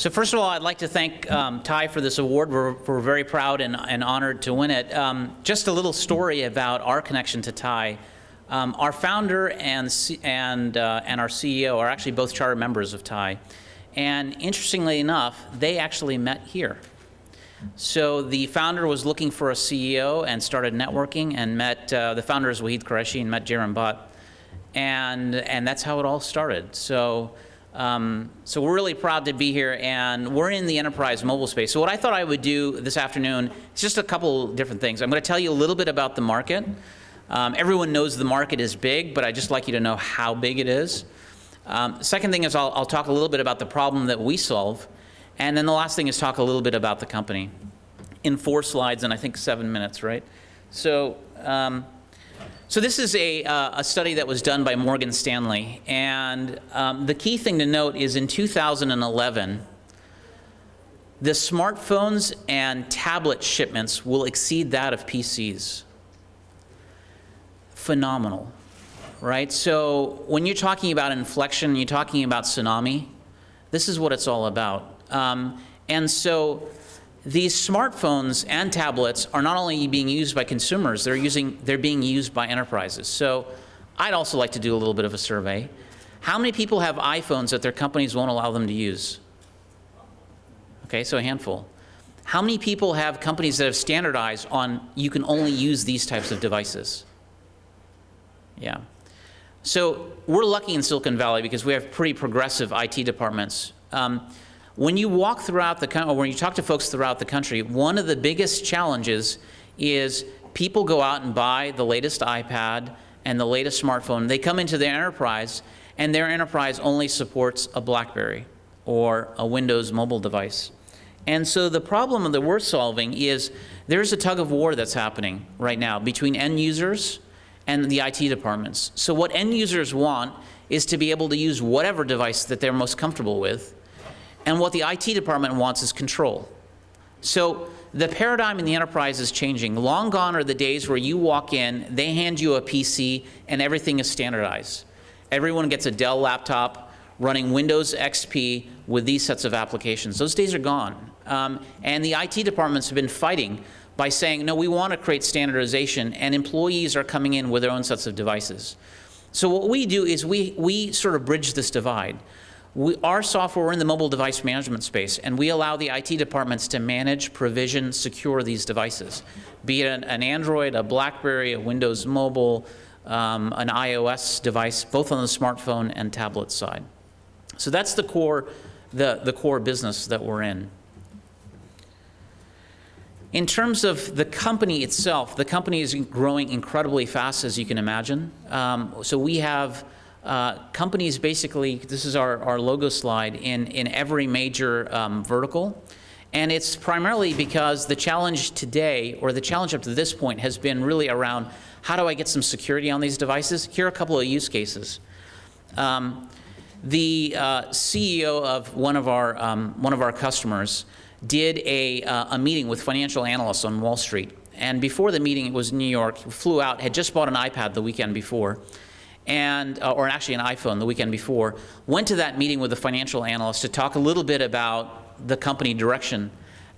So first of all, I'd like to thank TiE for this award. We're very proud and honored to win it. Just a little story about our connection to TiE. Our founder and our CEO are actually both charter members of TiE. And interestingly enough, they actually met here. So the founder was looking for a CEO and started networking and met, the founder is Wahid Qureshi, and met Jaron Bhatt. And that's how it all started. So we're really proud to be here, and we're in the enterprise mobile space. So what I thought I would do this afternoon is just a couple different things. I'm going to tell you a little bit about the market. Everyone knows the market is big, but I'd just like you to know how big it is. Second thing is I'll talk a little bit about the problem that we solve. And then the last thing is talk a little bit about the company in 4 slides and I think 7 minutes, right? So, so this is a study that was done by Morgan Stanley. And the key thing to note is in 2011, the smartphones and tablet shipments will exceed that of PCs. Phenomenal, right? So when you're talking about inflection, you're talking about tsunami, this is what it's all about. And so these smartphones and tablets are not only being used by consumers, they're being used by enterprises. So I'd also like to do a little bit of a survey. How many people have iPhones that their companies won't allow them to use? Okay, so a handful. How many people have companies that have standardized on you can only use these types of devices? Yeah. So we're lucky in Silicon Valley because we have pretty progressive IT departments. When you walk throughout the country, or when you talk to folks throughout the country, one of the biggest challenges is people go out and buy the latest iPad and the latest smartphone. They come into their enterprise, and their enterprise only supports a BlackBerry or a Windows mobile device. And so the problem that we're solving is there's a tug of war that's happening right now between end users and the IT departments. So what end users want is to be able to use whatever device that they're most comfortable with. And what the IT department wants is control. So the paradigm in the enterprise is changing. Long gone are the days where you walk in, they hand you a PC, and everything is standardized. Everyone gets a Dell laptop running Windows XP with these sets of applications. Those days are gone. And the IT departments have been fighting by saying, no, we want to create standardization, and employees are coming in with their own sets of devices. So what we do is we sort of bridge this divide. Our software, we're in the mobile device management space, and we allow the IT departments to manage, provision, secure these devices, be it an Android, a BlackBerry, a Windows Mobile, an iOS device, both on the smartphone and tablet side. So that's the core business that we're in. In terms of the company itself, the company is growing incredibly fast, as you can imagine. So we have companies basically, this is our logo slide, in every major vertical. And it's primarily because the challenge today, or the challenge up to this point, has been really around how do I get some security on these devices? Here are a couple of use cases. The CEO of one of our customers did a meeting with financial analysts on Wall Street. And before the meeting, it was in New York, flew out, had just bought an iPad the weekend before, and, or actually an iPhone the weekend before, went to that meeting with the financial analyst to talk a little bit about the company direction,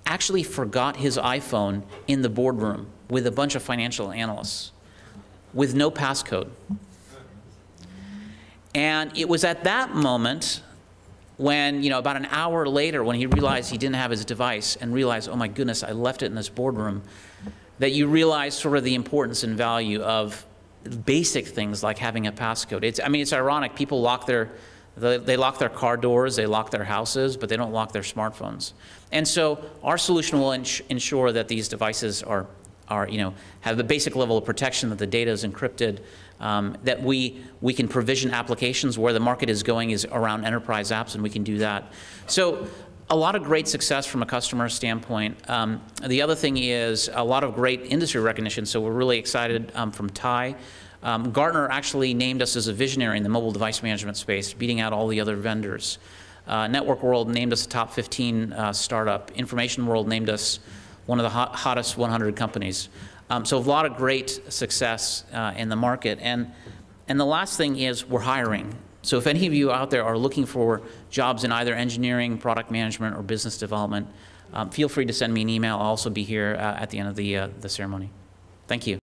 actually forgot his iPhone in the boardroom with a bunch of financial analysts with no passcode. And it was at that moment when, you know, about an hour later, when he realized he didn't have his device and realized, oh my goodness, I left it in this boardroom, that you realize sort of the importance and value of basic things like having a passcode. I mean, it's ironic. People lock they lock their car doors, they lock their houses, but they don't lock their smartphones. And so our solution will ensure that these devices are, you know, have the basic level of protection, that the data is encrypted, that we can provision applications. Where the market is going is around enterprise apps, and we can do that. So a lot of great success from a customer standpoint. The other thing is a lot of great industry recognition, so we're really excited from TiE. Gartner actually named us as a visionary in the mobile device management space, beating out all the other vendors. Network World named us a top 15 startup. Information World named us one of the hottest 100 companies. So a lot of great success in the market. And the last thing is we're hiring. So if any of you out there are looking for jobs in either engineering, product management, or business development, feel free to send me an email. I'll also be here at the end of the ceremony. Thank you.